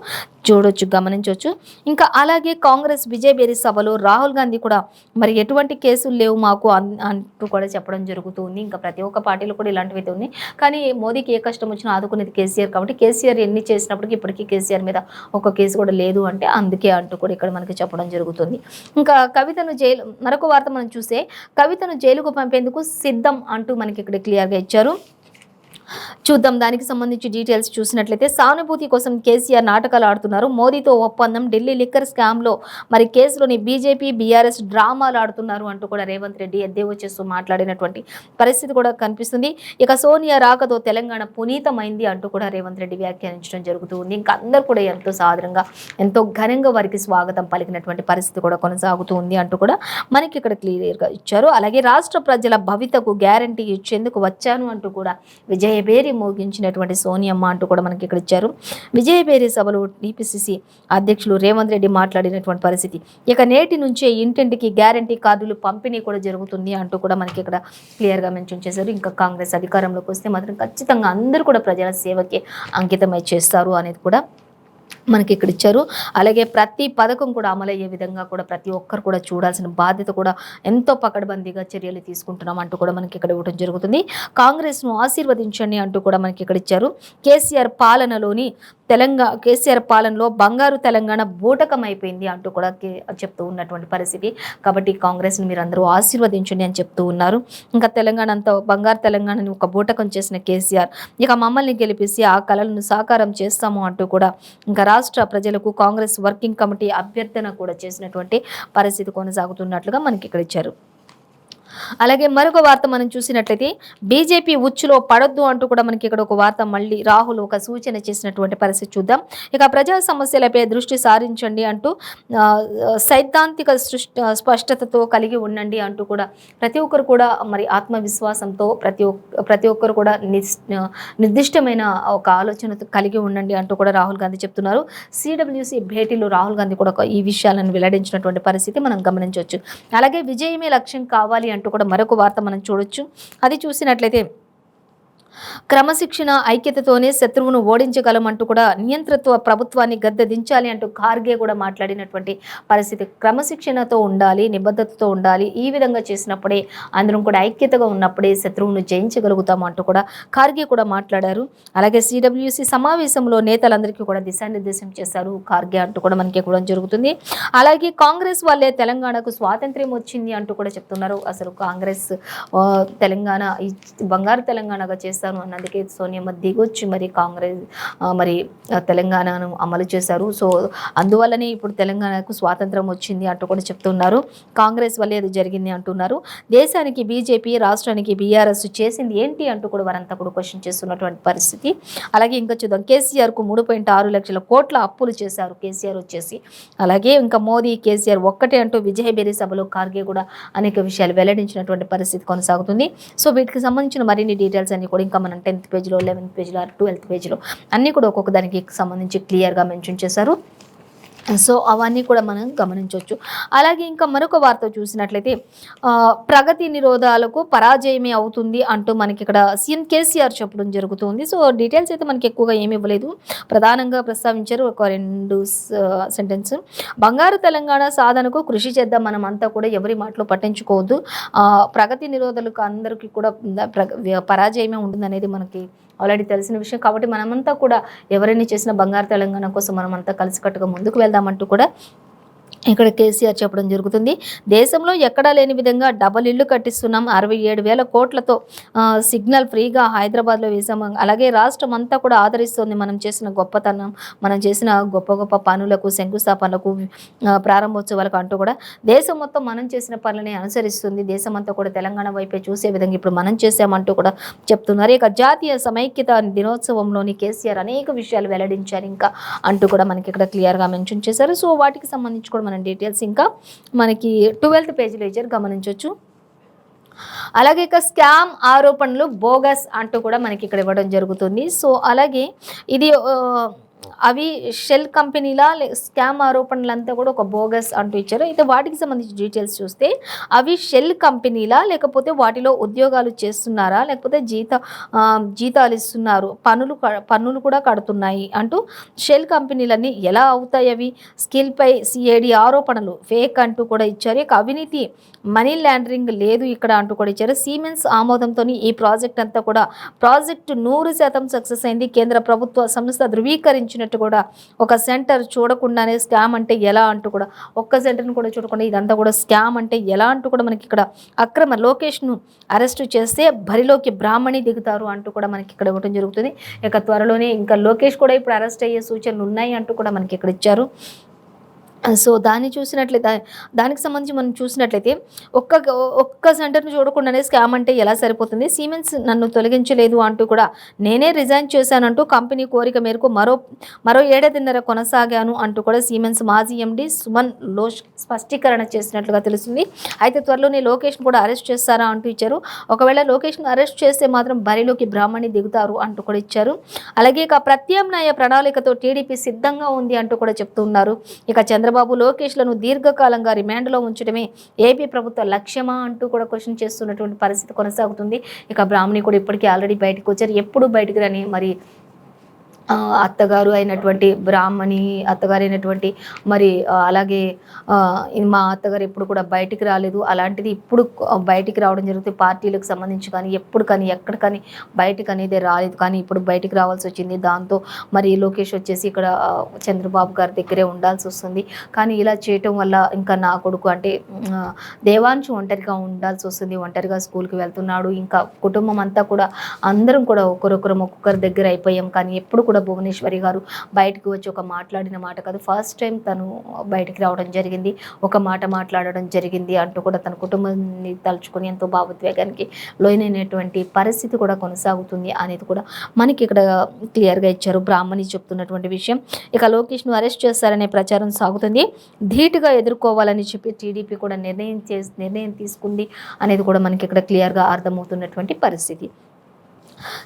చూడొచ్చు, గమనించవచ్చు. ఇంకా అలాగే కాంగ్రెస్ విజయబేరి సభలో రాహుల్ గాంధీ కూడా మరి ఎటువంటి కేసులు లేవు మాకు అంటూ కూడా చెప్పడం జరుగుతుంది. ఇంకా ప్రతి ఒక్క పార్టీలో కూడా ఇలాంటివి అయితే ఉన్నాయి. కానీ మోదీకి ఏ కష్టం వచ్చినా ఆదుకునేది కేసీఆర్ కాబట్టి కేసీఆర్ ఎన్ని చేసినప్పటికీ ఇప్పటికీ కేసీఆర్ మీద ఒక కేసు కూడా లేదు అంటే అందుకే అంటూ కూడా ఇక్కడ మనకి చెప్పడం జరుగుతుంది. ఇంకా కవితను మరొక వార్త మనం చూస్తే కవితను జైలుకు పంపేందుకు సిద్ధం అంటూ మనకి ఇక్కడ క్లియర్గా ఇచ్చారు. చూద్దాం దానికి సంబంధించి డీటెయిల్స్ చూసినట్లయితే సానుభూతి కోసం కేసీఆర్ నాటకాలు ఆడుతున్నారు, మోదీతో ఒప్పందం, ఢిల్లీ లిక్కర్ స్కామ్లో మరి కేసులోని బీజేపీ బీఆర్ఎస్ డ్రామాలు ఆడుతున్నారు అంటూ కూడా రేవంత్ రెడ్డి ఎద్దేవా చేస్తూ మాట్లాడినటువంటి పరిస్థితి కూడా కనిపిస్తుంది. ఇక సోనియా రాకతో తెలంగాణ పునీతమైంది అంటూ కూడా రేవంత్ రెడ్డి వ్యాఖ్యానించడం జరుగుతుంది. ఇంకా అందరూ కూడా ఎంతో సాదరంగా ఎంతో ఘనంగా వారికి స్వాగతం పలికినటువంటి పరిస్థితి కూడా కొనసాగుతుంది అంటూ కూడా మనకి ఇక్కడ క్లియర్గా ఇచ్చారు. అలాగే రాష్ట్ర ప్రజల భవితకు గ్యారంటీ ఇచ్చేందుకు వచ్చాను అంటూ కూడా విజయబేరి మోగించినటువంటి సోనియమ్మ అంటూ కూడా మనకి ఇక్కడ ఇచ్చారు. విజయబేరి సభలో టీపీసీసీ అధ్యక్షులు రేవంత్ రెడ్డి మాట్లాడినటువంటి పరిస్థితి. ఇక నేటి నుంచే ఇంటింటికి గ్యారంటీ కార్డులు పంపిణీ కూడా జరుగుతుంది అంటూ కూడా మనకి ఇక్కడ క్లియర్గా మెన్షన్ చేశారు. ఇంకా కాంగ్రెస్ అధికారంలోకి వస్తే మాత్రం ఖచ్చితంగా అందరూ కూడా ప్రజల సేవకి అంకితమై చేస్తారు అనేది కూడా మనకి ఇక్కడ ఇచ్చారు. అలాగే ప్రతి పథకం కూడా అమలయ్యే విధంగా కూడా ప్రతి ఒక్కరు కూడా చూడాల్సిన బాధ్యత కూడా ఎంతో పకడ్బందీగా చర్యలు తీసుకుంటున్నాం అంటూ కూడా మనకి ఇక్కడ ఇవ్వడం జరుగుతుంది. కాంగ్రెస్ను ఆశీర్వదించండి అంటూ కూడా మనకి ఇక్కడ ఇచ్చారు. కేసీఆర్ పాలనలో బంగారు తెలంగాణ బూటకం అయిపోయింది అంటూ కూడా చెప్తూ ఉన్నటువంటి పరిస్థితి. కాబట్టి కాంగ్రెస్ని మీరు అందరూ ఆశీర్వదించండి అని చెప్తూ ఉన్నారు. ఇంకా తెలంగాణ అంతా బంగారు తెలంగాణని ఒక బూటకం చేసిన కేసీఆర్ ఇక మమ్మల్ని గెలిపిసి ఆ కళలను సాకారం చేస్తాము అంటూ కూడా ఇంకా రాష్ట్ర ప్రజలకు కాంగ్రెస్ వర్కింగ్ కమిటీ అభ్యర్థన కూడా చేసినటువంటి పరిస్థితి కొనసాగుతున్నట్లుగా మనకి ఇక్కడ ఇచ్చారు. అలాగే మరొక వార్త మనం చూసినట్లయితే బీజేపీ ఉచ్చులో పడొద్దు అంటూ కూడా మనకి ఇక్కడ ఒక వార్త మళ్ళీ రాహుల్ ఒక సూచన చేసినటువంటి పరిస్థితి చూద్దాం. ఇక ప్రజా సమస్యలపై దృష్టి సారించండి అంటూ సైద్ధాంతిక స్పష్టతతో కలిగి ఉండండి అంటూ కూడా ప్రతి ఒక్కరు కూడా మరి ఆత్మవిశ్వాసంతో ప్రతి ఒక్కరు కూడా నిర్దిష్టమైన ఒక ఆలోచనతో కలిగి ఉండండి అంటూ కూడా రాహుల్ గాంధీ చెప్తున్నారు. సిడబ్ల్యూసి భేటీలో రాహుల్ గాంధీ కూడా ఈ విషయాలను వెల్లడించినటువంటి పరిస్థితి మనం గమనించవచ్చు. అలాగే విజయమే లక్ష్యం కావాలి అంటూ కూడా మరొక వార్త మనం చూడొచ్చు. అది చూసినట్లయితే క్రమశిక్షణ ఐక్యతతోనే శత్రువును ఓడించగలం అంటూ కూడా నియంతృత్వ ప్రభుత్వాన్ని గద్దె దించాలి అంటూ ఖార్గే కూడా మాట్లాడినటువంటి పరిస్థితి. క్రమశిక్షణతో ఉండాలి, నిబద్ధతతో ఉండాలి, ఈ విధంగా చేసినప్పుడే అందరం కూడా ఐక్యతగా ఉన్నప్పుడే శత్రువును జయించగలుగుతాము అంటూ కూడా ఖార్గే కూడా మాట్లాడారు. అలాగే సిడబ్ల్యూసి సమావేశంలో నేతలందరికీ కూడా దిశానిర్దేశం చేశారు ఖార్గే అంటూ కూడా మనకి కూడా జరుగుతుంది. అలాగే కాంగ్రెస్ వల్లే తెలంగాణకు స్వాతంత్ర్యం వచ్చింది అంటూ కూడా చెప్తున్నారు. అసలు కాంగ్రెస్ తెలంగాణ ఈ బంగారు తెలంగాణగా చేస్తారు అన్నందుకే సోనియమ్మ దిగొచ్చి మరి కాంగ్రెస్ మరి తెలంగాణను అమలు చేశారు. సో అందువల్లనే ఇప్పుడు తెలంగాణకు స్వాతంత్రం వచ్చింది అంటూ కూడా చెప్తున్నారు. కాంగ్రెస్ వల్లే అది జరిగింది అంటున్నారు. దేశానికి బీజేపీ, రాష్ట్రానికి బీఆర్ఎస్ చేసింది ఏంటి అంటూ కూడా వారంతా కూడా క్వశ్చన్ చేస్తున్నటువంటి పరిస్థితి. అలాగే ఇంకా చూద్దాం, కేసీఆర్కు 3.6 లక్షల కోట్ల అప్పులు చేశారు కేసీఆర్ వచ్చేసి. అలాగే ఇంకా మోదీ కేసీఆర్ ఒక్కటే అంటూ విజయబేరి సభలో ఖార్గే కూడా అనేక విషయాలు వెల్లడించినటువంటి పరిస్థితి కొనసాగుతుంది. సో వీటికి సంబంధించిన మరిన్ని డీటెయిల్స్ అన్ని కూడా ఇంకా మనం 10th పేజ్లో, 11th పేజ్లో, 12th పేజ్లో అన్నీ కూడా ఒక్కొక్క దానికి సంబంధించి క్లియర్గా మెన్షన్ చేశారు. సో అవన్నీ కూడా మనం గమనించవచ్చు. అలాగే ఇంకా మరొక వార్త చూసినట్లయితే ప్రగతి నిరోధాలకు పరాజయమే అవుతుంది అంటూ మనకి ఇక్కడ సీఎం కేసీఆర్ చెప్పడం జరుగుతుంది. సో డీటెయిల్స్ అయితే మనకి ఎక్కువగా ఏమి ఇవ్వలేదు, ప్రధానంగా ప్రస్తావించారు ఒక 2 సెంటెన్స్. బంగారు తెలంగాణ సాధనకు కృషి చేద్దాం, మనం అంతా కూడా ఎవరి మాటలో పట్టించుకోవద్దు, ప్రగతి నిరోధాలకు అందరికీ కూడా పరాజయమే ఉంటుందనేది మనకి ఆల్రెడీ తెలిసిన విషయం. కాబట్టి మనమంతా కూడా ఎవరైనా చేసిన బంగారు తెలంగాణ కోసం మనమంతా కలిసికట్టుగా ముందుకు వెళ్దామంటూ కూడా ఇక్కడ కేసీఆర్ చెప్పడం జరుగుతుంది. దేశంలో ఎక్కడా లేని విధంగా డబల్ ఇల్లు కట్టిస్తున్నాం, 67,000 కోట్లతో సిగ్నల్ ఫ్రీగా హైదరాబాద్లో వేసాము. అలాగే రాష్ట్రం అంతా కూడా ఆదరిస్తుంది మనం చేసిన గొప్పతనం, మనం చేసిన గొప్ప గొప్ప పనులకు, శంకుస్థాపనలకు, ప్రారంభోత్సవాలకు అంటూ కూడా దేశం మొత్తం మనం చేసిన పనులని అనుసరిస్తుంది. దేశం అంతా కూడా తెలంగాణ వైపే చూసే విధంగా ఇప్పుడు మనం చేసామంటూ కూడా చెప్తున్నారు. ఇక జాతీయ సమైక్యత దినోత్సవంలోని కేసీఆర్ అనేక విషయాలు వెల్లడించారు ఇంకా అంటూ కూడా మనకి ఇక్కడ క్లియర్గా మెన్షన్ చేశారు. సో వాటికి సంబంధించి కూడా మన డీటెయిల్స్ ఇంకా మనకి 12th పేజీలో ఇచ్చారు, గమనించవచ్చు. అలాగే ఇక స్కామ్ ఆరోపణలు బోగస్ అంటూ కూడా మనకి ఇక్కడ ఇవ్వడం జరుగుతుంది. సో అలాగే ఇది అవి షెల్ కంపెనీలా స్కామ్ ఆరోపణలంతా కూడా ఒక బోగస్ అంటూ ఇచ్చారు. అయితే వాటికి సంబంధించి డీటెయిల్స్ చూస్తే అవి షెల్ కంపెనీలా, లేకపోతే వాటిలో ఉద్యోగాలు చేస్తున్నారా, లేకపోతే జీతాలు ఇస్తున్నారు, పన్నులు కూడా కడుతున్నాయి అంటూ షెల్ కంపెనీలన్నీ ఎలా అవుతాయి, అవి స్కిల్పై సిఐడి ఆరోపణలు ఫేక్ అంటూ కూడా ఇచ్చారు. ఇక అవినీతి మనీ లాండరింగ్ లేదు ఇక్కడ అంటూ కూడా ఇచ్చారు. సిమెన్స్ ఆమోదంతో ఈ ప్రాజెక్ట్ అంతా కూడా ప్రాజెక్టు 100% సక్సెస్ అయింది. కేంద్ర ప్రభుత్వ సంస్థ ధృవీకరించినట్టు కూడా ఒక సెంటర్ చూడకుండానే స్కామ్ అంటే ఎలా అంటూ కూడా, ఒక్క సెంటర్ని కూడా చూడకుండా ఇదంతా కూడా స్కామ్ అంటే ఎలా అంటూ కూడా మనకి ఇక్కడ అక్రమ లోకేష్ను అరెస్టు చేస్తే బరిలోకి బ్రాహ్మణి దిగుతారు అంటూ కూడా మనకి ఇక్కడ ఇవ్వడం జరుగుతుంది. ఇక త్వరలోనే ఇంకా లోకేష్ కూడా ఇప్పుడు అరెస్ట్ అయ్యే సూచనలు ఉన్నాయి అంటూ కూడా మనకి ఇక్కడ ఇచ్చారు. సో దానికి సంబంధించి మనం చూసినట్లయితే ఒక్క సెంటర్ని చూడకుండానే స్కామ్ అంటే ఎలా సరిపోతుంది, సిమెన్స్ నన్ను తొలగించలేదు అంటూ కూడా నేనే రిజైన్ చేశానంటూ కంపెనీ కోరిక మేరకు మరో ఏడాదిన్నర కొనసాగాను అంటూ కూడా సిమెన్స్ మాజీ ఎండి సుమన్ లోష్ స్పష్టీకరణ చేసినట్లుగా తెలుస్తుంది. అయితే త్వరలోనే లోకేష్ను కూడా అరెస్ట్ చేస్తారా అంటూ ఇచ్చారు. ఒకవేళ లోకేష్ను అరెస్ట్ చేస్తే మాత్రం బరిలోకి బ్రాహ్మణి దిగుతారు అంటూ కూడా ఇచ్చారు. అలాగే ఇక ప్రత్యామ్నాయ ప్రణాళికతో టీడీపీ సిద్ధంగా ఉంది అంటూ కూడా చెప్తున్నారు. ఇక చంద్రబాబు లోకేష్లను దీర్ఘకాలంగా రిమాండ్లో ఉంచడమే ఏపీ ప్రభుత్వ లక్ష్యమా అంటూ కూడా క్వశ్చన్ చేస్తున్నటువంటి పరిస్థితి కొనసాగుతుంది. ఇక బ్రాహ్మణి కూడా ఇప్పటికీ ఆల్రెడీ బయటకు వచ్చారు. ఎప్పుడు బయటకు రాని మరి అత్తగారు అయినటువంటి బ్రాహ్మణి అత్తగారు అయినటువంటి మరి అలాగే మా అత్తగారు ఎప్పుడు కూడా బయటికి రాలేదు. అలాంటిది ఇప్పుడు బయటికి రావడం జరుగుతుంది. పార్టీలకు సంబంధించి కానీ ఎప్పుడు కానీ ఎక్కడ కానీ బయటకు అనేది రాలేదు, కానీ ఇప్పుడు బయటికి రావాల్సి వచ్చింది. దాంతో మరి లోకేష్ వచ్చేసి ఇక్కడ చంద్రబాబు గారి దగ్గరే ఉండాల్సి వస్తుంది. కానీ ఇలా చేయటం వల్ల ఇంకా నా కొడుకు అంటే దేవాంశు ఒంటరిగా ఉండాల్సి వస్తుంది. ఒంటరిగా స్కూల్కి వెళ్తున్నాడు. ఇంకా కుటుంబం అంతా కూడా అందరం కూడా ఒక్కొక్కరి దగ్గర అయిపోయాం. కానీ ఎప్పుడు కూడా భువనేశ్వరి గారు బయటకు వచ్చి ఒక మాట్లాడిన మాట కాదు, ఫస్ట్ టైం తను బయటికి రావడం జరిగింది, ఒక మాట మాట్లాడడం జరిగింది అంటూ కూడా తన కుటుంబాన్ని తలుచుకొని ఎంతో భావోద్వేగానికి లోనైనటువంటి పరిస్థితి కూడా కొనసాగుతుంది అనేది కూడా మనకి ఇక్కడ క్లియర్గా ఇచ్చారు. బ్రాహ్మణి చెప్తున్నటువంటి విషయం. ఇక లోకేష్ను అరెస్ట్ చేస్తారనే ప్రచారం సాగుతుంది. ధీటుగా ఎదుర్కోవాలని చెప్పి టీడీపీ కూడా నిర్ణయం తీసుకుంది అనేది కూడా మనకి ఇక్కడ క్లియర్గా అర్థమవుతున్నటువంటి పరిస్థితి.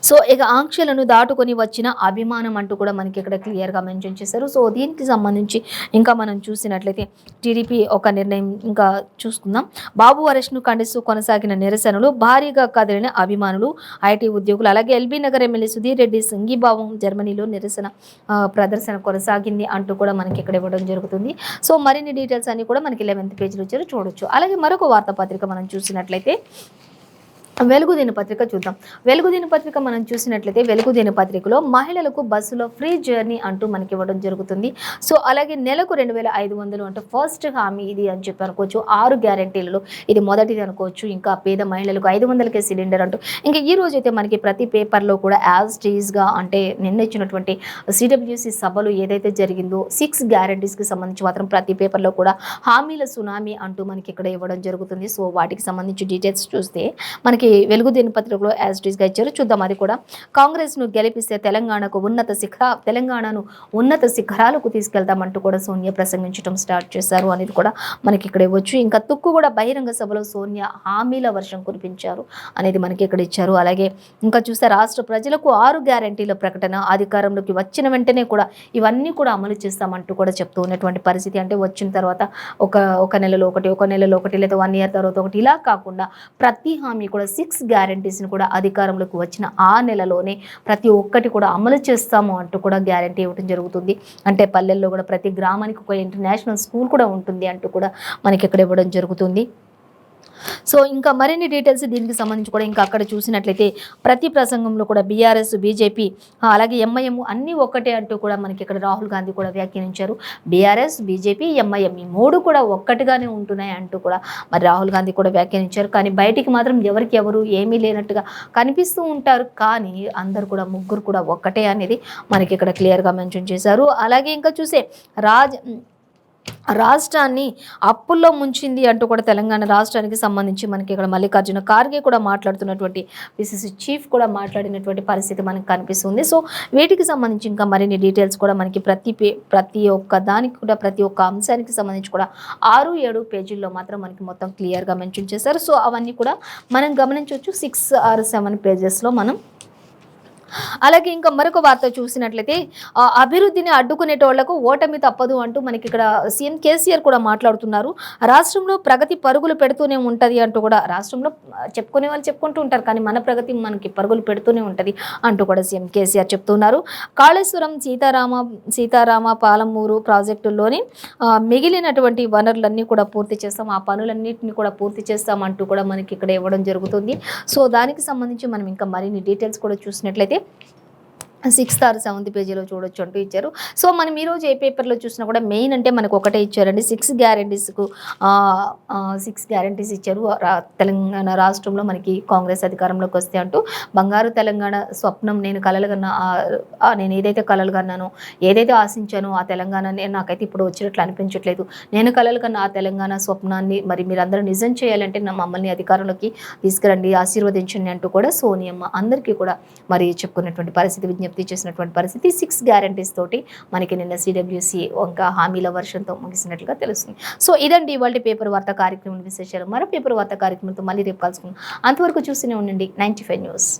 సో ఇక ఆంక్షలను దాటుకొని వచ్చిన అభిమానం అంటూ కూడా మనకి ఇక్కడ క్లియర్గా మెన్షన్ చేశారు. సో దీనికి సంబంధించి ఇంకా మనం చూసినట్లయితే టీడీపీ ఒక నిర్ణయం ఇంకా చూసుకుందాం. బాబు అరెస్ట్ను ఖండిస్తూ కొనసాగిన నిరసనలు, భారీగా కదిలిన అభిమానులు, ఐటీ ఉద్యోగులు, అలాగే ఎల్బీ నగర్ ఎమ్మెల్యే సుధీర్ రెడ్డి సంఘీభావం జర్మనీలో నిరసన ప్రదర్శన కొనసాగింది అంటూ కూడా మనకి ఇక్కడ ఇవ్వడం జరుగుతుంది. సో మరిన్ని డీటెయిల్స్ అన్ని కూడా మనకి 11th పేజీలో వచ్చారు చూడొచ్చు. అలాగే మరొక వార్తాపత్రిక మనం చూసినట్లయితే వెలుగు దినపత్రిక చూద్దాం. వెలుగు దినపత్రిక మనం చూసినట్లయితే వెలుగు దినపత్రికలో మహిళలకు బస్సులో ఫ్రీ జర్నీ అంటూ మనకి ఇవ్వడం జరుగుతుంది. సో అలాగే నెలకు 2500 అంటే ఫస్ట్ హామీ ఇది అని చెప్పి అనుకోవచ్చు. 6 గ్యారెంటీలలో ఇది మొదటిది అనుకోవచ్చు. ఇంకా పేద మహిళలకు 500కే సిలిండర్ అంటూ ఇంకా ఈ రోజు అయితే మనకి ప్రతి పేపర్లో కూడా యాజ్ టీజ్గా అంటే నిన్న ఇచ్చినటువంటి సిడబ్ల్యూసి సభలు ఏదైతే జరిగిందో 6 గ్యారెంటీస్కి సంబంధించి మాత్రం ప్రతి పేపర్లో కూడా హామీల సునామీ అంటూ మనకి ఇక్కడ ఇవ్వడం జరుగుతుంది. సో వాటికి సంబంధించి డీటెయిల్స్ చూస్తే మనకి వెలుగు దినపత్రికలో యాజ్ ఇట్ ఈస్ గా ఇచ్చారు. చూద్దాం. అది కూడా కాంగ్రెస్ ను గెలిపిస్తే తెలంగాణను ఉన్నత శిఖరాలకు తీసుకెళ్తామంటూ కూడా సోనియా ప్రసంగించడం స్టార్ట్ చేశారు అనేది కూడా మనకి ఇక్కడ ఇవ్వచ్చు. ఇంకా తుక్కు కూడా బహిరంగ సభలో సోనియా హామీల వర్షం కురిపించారు అనేది మనకి ఇక్కడ ఇచ్చారు. అలాగే ఇంకా చూస్తే రాష్ట్ర ప్రజలకు 6 గ్యారెంటీల ప్రకటన, అధికారంలోకి వచ్చిన వెంటనే కూడా ఇవన్నీ కూడా అమలు చేస్తామంటూ కూడా చెప్తూ ఉన్నటువంటి పరిస్థితి. అంటే వచ్చిన తర్వాత ఒక నెలలో ఒకటి లేదా 1 year తర్వాత ఒకటి, ఇలా కాకుండా ప్రతి హామీ కూడా 6 గ్యారెంటీస్ని కూడా అధికారంలోకి వచ్చిన ఆ నెలలోనే ప్రతి ఒక్కటి కూడా అమలు చేస్తాము అంటూ కూడా గ్యారెంటీ ఇవ్వడం జరుగుతుంది. అంటే పల్లెల్లో కూడా ప్రతి గ్రామానికి ఒక ఇంటర్నేషనల్ స్కూల్ కూడా ఉంటుంది అంటూ కూడా మనకి ఇక్కడ ఇవ్వడం జరుగుతుంది. సో ఇంకా మరిన్ని డీటెయిల్స్ దీనికి సంబంధించి కూడా ఇంకా అక్కడ చూసినట్లయితే ప్రతి ప్రసంగంలో కూడా బీఆర్ఎస్, బీజేపీ అలాగే ఎంఐఎం అన్నీ ఒక్కటే అంటూ కూడా మనకి ఇక్కడ రాహుల్ గాంధీ కూడా వ్యాఖ్యానించారు. బీఆర్ఎస్, బీజేపీ, ఎంఐఎం ఈ 3 కూడా ఒక్కటిగానే ఉంటున్నాయి అంటూ కూడా మరి రాహుల్ గాంధీ కూడా వ్యాఖ్యానించారు. కానీ బయటికి మాత్రం ఎవరికి ఎవరు ఏమీ లేనట్టుగా కనిపిస్తూ ఉంటారు. కానీ అందరు కూడా ముగ్గురు కూడా ఒక్కటే అనేది మనకి ఇక్కడ క్లియర్గా మెన్షన్ చేశారు. అలాగే ఇంకా చూసే రాష్ట్రాన్ని అప్పుల్లో ముంచింది అంటూ కూడా తెలంగాణ రాష్ట్రానికి సంబంధించి మనకి ఇక్కడ మల్లికార్జున ఖార్గే కూడా మాట్లాడుతున్నటువంటి పిసిసి చీఫ్ కూడా మాట్లాడినటువంటి పరిస్థితి మనకు కనిపిస్తుంది. సో వీటికి సంబంధించి ఇంకా మరిన్ని డీటెయిల్స్ కూడా మనకి ప్రతి ఒక్క దానికి కూడా ప్రతి ఒక్క అంశానికి సంబంధించి కూడా 6-7 పేజీల్లో మాత్రం మనకి మొత్తం క్లియర్గా మెన్షన్ చేశారు. సో అవన్నీ కూడా మనం గమనించవచ్చు. 6 or 7 పేజెస్లో మనం అలాగే ఇంకా మరొక వార్త చూసినట్లయితే అభివృద్ధిని అడ్డుకునేటోళ్లకు ఓటమి తప్పదు అంటూ మనకి ఇక్కడ సీఎం కేసీఆర్ కూడా మాట్లాడుతున్నారు. రాష్ట్రంలో ప్రగతి పరుగులు పెడుతూనే ఉంటది అంటూ కూడా రాష్ట్రంలో చెప్పుకునే వాళ్ళు చెప్పుకుంటూ ఉంటారు, కానీ మన ప్రగతి మనకి పరుగులు పెడుతూనే ఉంటది అంటూ కూడా సీఎం కేసీఆర్ చెప్తున్నారు. కాళేశ్వరం, సీతారామ పాలమూరు ప్రాజెక్టుల్లోని మిగిలినటువంటి వనరులన్నీ కూడా పూర్తి చేస్తాం, ఆ పనులన్నింటినీ కూడా పూర్తి చేస్తాం అంటూ కూడా మనకి ఇక్కడ ఇవ్వడం జరుగుతుంది. సో దానికి సంబంధించి మనం ఇంకా మరిన్ని డీటెయిల్స్ కూడా చూసినట్లయితే 6th or 7th పేజీలో చూడొచ్చు అంటూ ఇచ్చారు. సో మనం ఈరోజు ఏ పేపర్లో చూసినా కూడా మెయిన్ అంటే మనకు ఒకటే ఇచ్చారండి, 6 గ్యారెంటీస్కు 6 గ్యారెంటీస్ ఇచ్చారు. తెలంగాణ రాష్ట్రంలో మనకి కాంగ్రెస్ అధికారంలోకి వస్తే అంటూ బంగారు తెలంగాణ స్వప్నం నేను నేను ఏదైతే కలలు కన్నానో, ఏదైతే ఆశించానో ఆ తెలంగాణ నాకైతే ఇప్పుడు వచ్చినట్లు అనిపించట్లేదు. నేను కలలు కన్నా ఆ తెలంగాణ స్వప్నాన్ని మరి మీరందరూ నిజం చేయాలంటే మమ్మల్ని అధికారంలోకి తీసుకురండి, ఆశీర్వదించండి అంటూ కూడా సోనియమ్మ అందరికీ కూడా మరి చెప్పుకున్నటువంటి పరిస్థితి, విజ్ఞప్తి చేసినటువంటి పరిస్థితి. 6 గ్యారెంటీస్ తోటి మనకి నిన్న సిడబ్ల్యూసి ఇంకా హామీల వర్షంతో ముగిసినట్లుగా తెలుస్తుంది. సో ఇదండి ఇవాళ పేపర్ వార్తా కార్యక్రమం విశేషాలు. మరో పేపర్ వార్తా కార్యక్రమంతో మళ్ళీ రేపు కలుసుకుందాం. అంతవరకు చూస్తూనే ఉండండి 95 న్యూస్.